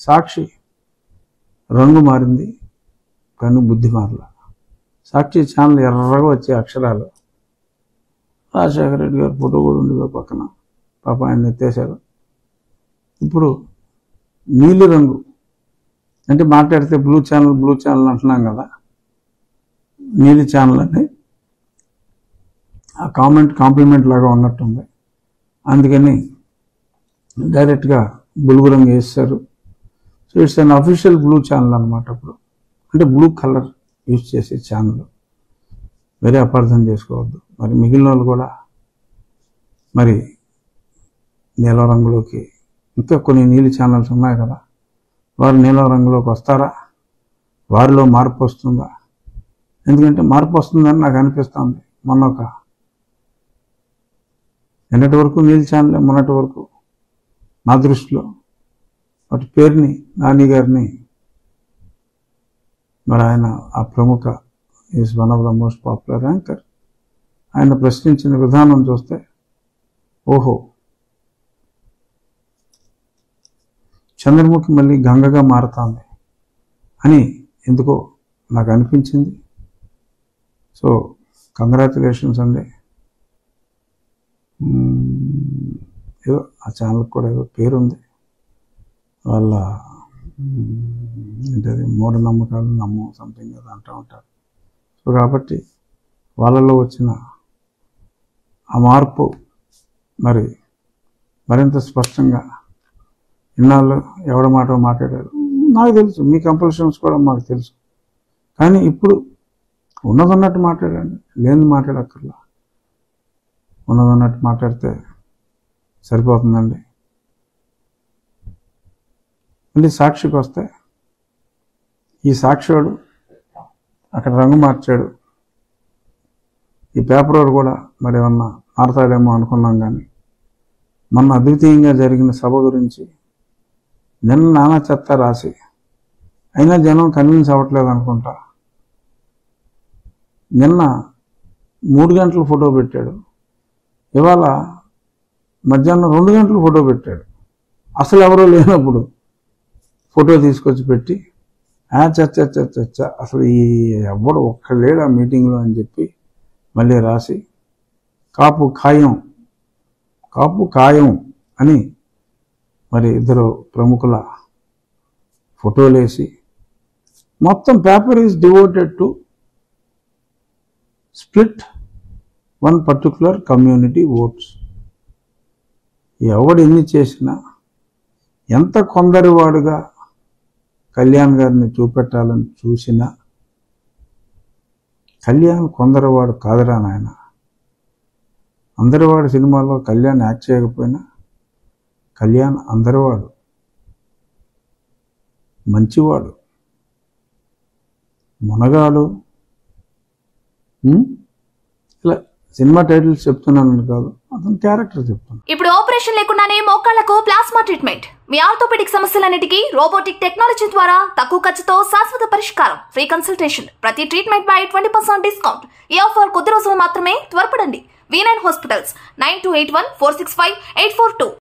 సాక్షి రంగు మారింది కానీ బుద్ధి మారల. సాక్షి ఛానల్ ఎర్రగా వచ్చే అక్షరాలు, రాజశేఖర రెడ్డి గారు ఫోటో కూడా ఉండేది పక్కన, పాప ఆయన ఎత్తేశారు. ఇప్పుడు నీలి రంగు అంటే మాట్లాడితే బ్లూ ఛానల్ అంటున్నాం కదా, నీలి ఛానల్ అంటే ఆ కాంప్లిమెంట్ లాగా ఉన్నట్టుంది. అందుకని డైరెక్ట్గా బులుగు రంగు వేస్తారు. So it's an official blue channel అనమాట. అప్పుడు అంటే బ్లూ కలర్ యూజ్ చేసే ఛానల్. వేరే అపార్థం చేసుకోవద్దు. మరి మిగిలిన వాళ్ళు కూడా మరి నీలం రంగులోకి, ఇంకా కొన్ని నీలి ఛానల్స్ ఉన్నాయి కదా, వారు నీలం రంగులోకి వస్తారా? వారిలో మార్పు వస్తుందా? ఎందుకంటే మార్పు వస్తుందని నాకు అనిపిస్తుంది. నిన్నటి వరకు నీలి ఛానల్, మొన్నటి వరకు నా దృష్టిలో వాటి పేరుని, నాని గారిని, మరి ఆయన ఆ ప్రముఖ is one of the most popular anchor, ఆయన ప్రశ్నించిన విధానం చూస్తే ఓహో చంద్రముఖి మళ్ళీ గంగగా మారుతుంది అని ఎందుకో నాకు అనిపించింది. సో కంగ్రాచులేషన్స్ అండి. ఏదో ఆ ఛానల్కి కూడా ఏదో పేరుంది, వాళ్ళ ఏంటది మూఢనమ్మకాలు సంథింగ్ అది అంటూ ఉంటారు. సో కాబట్టి వాళ్ళలో వచ్చిన ఆ మార్పు మరి మరింత స్పష్టంగా ఇన్నాళ్ళు ఎవడ మాట మాట్లాడారు నాకు తెలుసు, మీ కంపల్షన్స్ కూడా మాకు తెలుసు. కానీ ఇప్పుడు ఉన్నదన్నట్టు మాట్లాడండి, లేని మాట్లాడక్కర్లా. ఉన్నదన్నట్టు మాట్లాడితే సరిపోతుందండి. మళ్ళీ సాక్షికి వస్తే, ఈ సాక్షివాడు అక్కడ రంగు మార్చాడు, ఈ పేపర్ వాడు కూడా మరి ఏమన్నా మారతాడేమో అనుకున్నాం. కానీ మొన్న అద్వితీయంగా జరిగిన సభ గురించి నిన్న నానా చెత్త రాసి అయినా జనం కన్విన్స్ అవ్వట్లేదు అనుకుంటా. నిన్న 3 గంటలు ఫోటో పెట్టాడు, ఇవాళ మధ్యాహ్నం 2 గంటలు ఫోటో పెట్టాడు. అసలు ఎవరో లేనప్పుడు ఫోటో తీసుకొచ్చి పెట్టి చచ్చ అసలు ఈ ఎవ్వడు ఒక్కలేడు ఆ మీటింగ్లో అని చెప్పి మళ్ళీ రాసి కాపు ఖాయం అని మరి ఇద్దరు ప్రముఖుల ఫోటోలేసి మొత్తం paper is devoted to split one particular community votes. ఎవడు ఎన్ని చేసినా, ఎంత కొందరివాడుగా కళ్యాణ్ గారిని చూపెట్టాలని చూసినా, కళ్యాణ్ కొందరివాడు కాదురా నాయన. అందరివాడు సినిమాలో కళ్యాణ్ యాక్ట్ చేయకపోయినా కళ్యాణ్ అందరివాడు, మంచివాడు, మునగాడు. ఇలా సినిమా టైటిల్స్ చెప్తున్నాను కాదు, అతని క్యారెక్టర్ చెప్తున్నాను. ఇప్పుడు ఆపరేషన్ లేకుండానే మోకాళ్లకు ప్లాస్మా ట్రీట్మెంట్, మీ ఆర్థోపెడిక్ సమస్యలన్నిటికీ రోబోటిక్ టెక్నాలజీ ద్వారా తక్కువ ఖర్చుతో శాశ్వత పరిష్కారం, ఫ్రీ కన్సల్టేషన్, ప్రతి ట్రీట్మెంట్ పై 20% డిస్కౌంట్. ఈ ఆఫర్ కొద్ది రోజులు మాత్రమే, త్వరపడండి. V9 hospitals 9281465842.